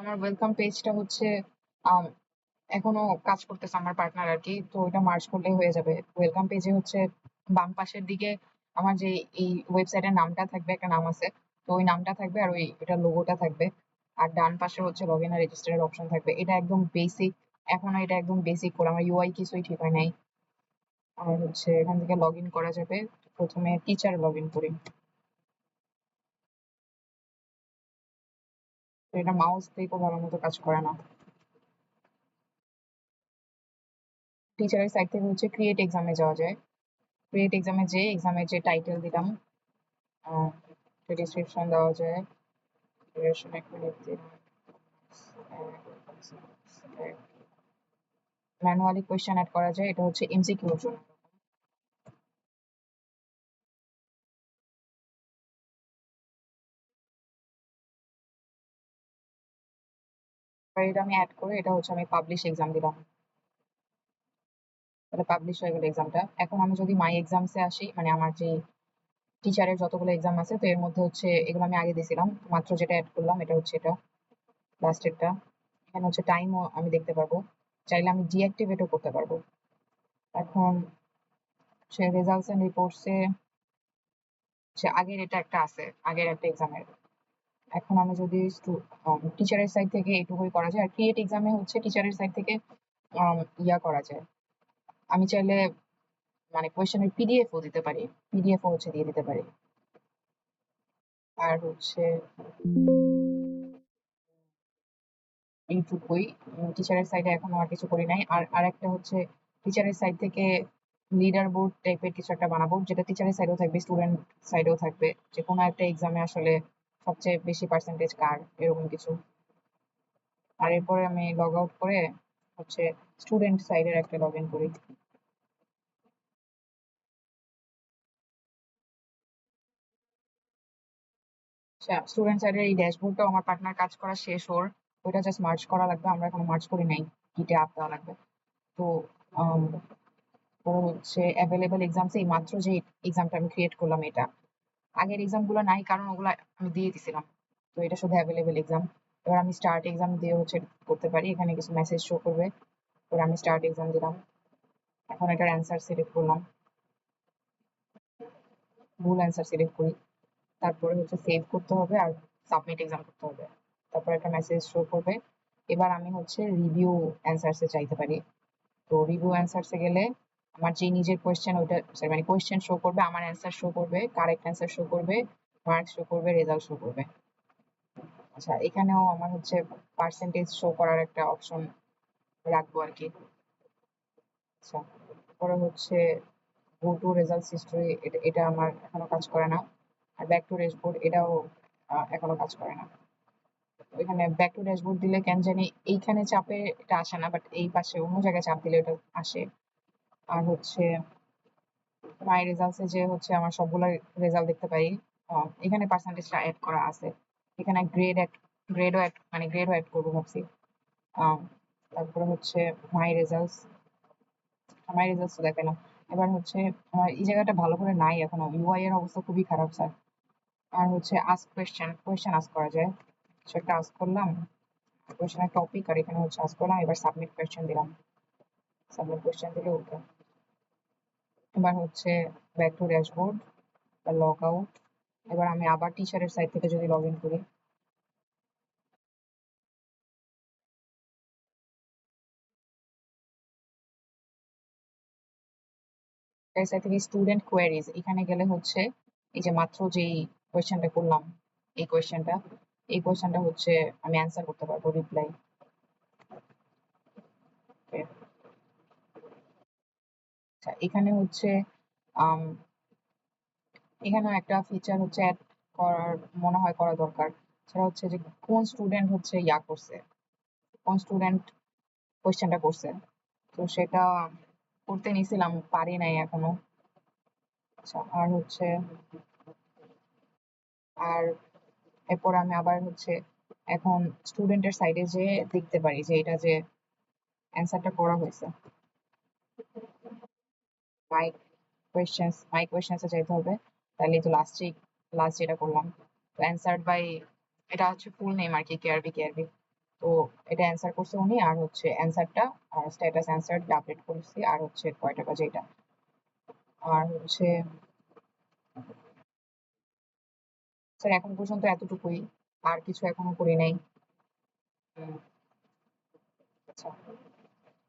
আমার ওয়েলকাম পেজটা হচ্ছে আম, এখনো কাজ করতেছে আমার পার্টনার আর কি, তো ওইটা মার্চ করলেই হয়ে যাবে। ওয়েলকাম পেজে হচ্ছে বাম পাশের দিকে আমার যে এই ওয়েবসাইটের নামটা থাকবে, একটা নাম আছে, তো ওই নামটা থাকবে আর ওই এটা লোগোটা থাকবে। আর ডান পাশে হচ্ছে লগ ইন আর রেজিস্টারের অপশন থাকবে। এটা একদম বেসিক, এখনো এটা একদম বেসিক করে আমার ইউআই কিছুই ঠিক হয় নাই। আর হচ্ছে এখান থেকে লগ ইন করা যাবে। প্রথমে টিচার লগ ইন করি। তো এটা মাউস দিয়েও ভালো মতো কাজ করে না। টিচারের সাইড থেকে হচ্ছে ক্রিয়েট এক্সামে যাওয়া যায়। ক্রিয়েট এক্সামে যে এক্সামের যে টাইটেল দিলাম, ডেসক্রিপশন দেওয়া যায়, ডিউরেশন এক মিনিট দিলাম, ম্যানুয়ালি কোয়েশ্চেন অ্যাড করা যায়, এটা হচ্ছে এমসিকিউর জন্য। এবার এটা আমি অ্যাড করে এটা হচ্ছে আমি পাবলিশ এক্সাম দিলাম। তাহলে পাবলিশ হয়ে গেল এক্সামটা। এখন আমি যদি মাই এক্সামসে আসি, মানে আমার যে টিচারের যতগুলো এক্সাম আছে, তো এর মধ্যে হচ্ছে এগুলো আমি আগে দিয়েছিলাম, মাত্র যেটা অ্যাড করলাম এটা হচ্ছে এটা লাস্টেরটা। এখানে হচ্ছে টাইমও আমি দেখতে পারবো, চাইলে আমি ডিঅ্যাক্টিভেটও করতে পারবো। এখন সে রেজাল্টস এন্ড রিপোর্টসে সে আগের এটা একটা আছে, আগের একটা এক্সামের। এখন আমি যদি টিচারের সাইড থেকে এটুকুই করা যায়। আর ক্রিয়েট এক্সামে হচ্ছে টিচারের সাইড থেকে ইয়া করা যায়। আমি চাইলে মানে কোয়েশ্চেনের পিডিএফও দিতে পারি, পিডিএফও হচ্ছে দিয়ে দিতে পারি। আর হচ্ছে এইটুকুই। টিচারের সাইডে এখনো আর কিছু করি নাই। আর আরেকটা হচ্ছে টিচারের সাইড থেকে লিডার বোর্ড টাইপের কিছু একটা বানাবো, যেটা টিচারের সাইডেও থাকবে, স্টুডেন্ট সাইডেও থাকবে, যে কোনো একটা এক্সামে আসলে সবচেয়ে বেশি পার্সেন্টেজ কার, এরকম কিছু। আর এরপরে আমি লগ আউট করে হচ্ছে স্টুডেন্ট সাইডের একটা লগ ইন করি। স্টুডেন্ট সাইডের এই ড্যাশবোর্ডটাও আমার পার্টনার কাজ করা শেষ ওর, ওইটা জাস্ট মার্চ করা লাগবে, আমরা এখনো মার্চ করি নাই, গিটে আপ দেওয়া লাগবে। তো আম, ও হচ্ছে অ্যাভেলেবল এক্সামস, এই মাত্র যে এক্সামটা আমি ক্রিয়েট করলাম এটা, আগের এক্সাম গুলো নাই কারণ ওগুলো আমি দিয়ে দিছিলাম, তো এটা শুধু অ্যাভেলেবল এক্সাম। এবার আমি স্টার্ট এক্সাম দিয়ে হচ্ছে করতে পারি, এখানে কিছু মেসেজ শো করবে। এবার আমি স্টার্ট এক্সাম দিলাম, এখন এটার অ্যান্সার সিলেক্ট করলাম, ভুল অ্যান্সার সিলেক্ট করি। তারপরে হচ্ছে সেভ করতে হবে আর সাবমিট এক্সাম করতে হবে। তারপর একটা মেসেজ শো করবে। এবার আমি হচ্ছে রিভিউ অ্যান্সারসে চাইতে পারি। তো রিভিউ অ্যান্সারসে গেলে আমার যে নিজের কোয়েশ্চেন, ওইটা sorry, মানে কোয়েশ্চেন শো করবে, আমার অ্যান্সার শো করবে, কারেক্ট অ্যান্সার শো করবে, মার্কস শো করবে, রেজাল্ট শো করবে। আচ্ছা, এখানেও আমার হচ্ছে পার্সেন্টেজ শো করার একটা অপশন রাখবো আর কি। আচ্ছা, পরে হচ্ছে গো টু রেজাল্টস হিস্টরি, এটা এটা আমার এখনো কাজ করে না। আর ব্যাক টু ড্যাশবোর্ড, এটাও এখনো কাজ করে না। এখানে ব্যাক টু ড্যাশবোর্ড দিলে কেন জানি এইখানে চাপে এটা আসে না, বাট এই পাশে অন্য জায়গায় চাপ দিলে এটা আসে। আর হচ্ছে মাই রেজাল্টসে যে হচ্ছে আমার সবগুলো রেজাল্ট দেখতে পারি। এখানে পার্সেন্টেজটা অ্যাড করা আছে। এখানে গ্রেডও অ্যাড করবো ভাবছি। আম, তারপরে হচ্ছে মাই রেজাল্টস, মাই রেজাল্টস তো দেখে না। এবার হচ্ছে আমার এই জায়গাটা ভালো করে নাই এখনো, ইউআই এর অবস্থা খুবই খারাপ স্যার। আর হচ্ছে আস্ক কোয়েশ্চেন, কোয়েশ্চেন আস্ক করা যায়, কিছু একটা আস্ক করলাম, কোয়েশ্চেনের টপিক, আর এখানে হচ্ছে আস্ক করলাম, এবার সাবমিট কোয়েশ্চেন দিলাম, সাবমিট কোয়েশ্চেন দিলে ওকে। এবার হচ্ছে ব্যাক টু ড্যাশবোর্ড বা লগ আউট। এবার আমি আবার টিচারের সাইট থেকে যদি লগ ইন করি, টিচারের সাইট থেকে স্টুডেন্ট কোয়ারিজ, এখানে গেলে হচ্ছে এই যে মাত্র যেই কোয়েশ্চেনটা করলাম, এই কোয়েশ্চেনটা হচ্ছে আমি অ্যান্সার করতে পারবো, রিপ্লাই। আচ্ছা, এখানে হচ্ছে আম, এখানেও একটা ফিচার হচ্ছে অ্যাড করার, মনে হয় করা দরকার। সেটা হচ্ছে যে কোন স্টুডেন্ট হচ্ছে ইয়া করছে, কোন স্টুডেন্ট কোয়েশ্চেনটা করছে। তো সেটা করতে নিছিলাম, পারি নাই এখনো। আচ্ছা, আর হচ্ছে আর এরপর আমি আবার হচ্ছে এখন স্টুডেন্টের সাইডে যে দেখতে পারি যে এটা যে অ্যান্সারটা করা হয়েছে। মাই কোয়েশ্চেন্সে যাইতে হবে, তাহলে তো লাস্ট যেটা করলাম, অ্যান্সার্ড বাই, এটা হচ্ছে ফুল নেম আর কি, কেআরবি। তো এটা অ্যান্সার করছে উনি, আর হচ্ছে অ্যান্সারটা স্ট্যাটাস অ্যান্সার আপডেট করছি, আর হচ্ছে কয়টা বাজে এটা, আর হচ্ছে স্যার এখন পর্যন্ত এতটুকুই, আর কিছু এখনো করি নাই। আচ্ছা।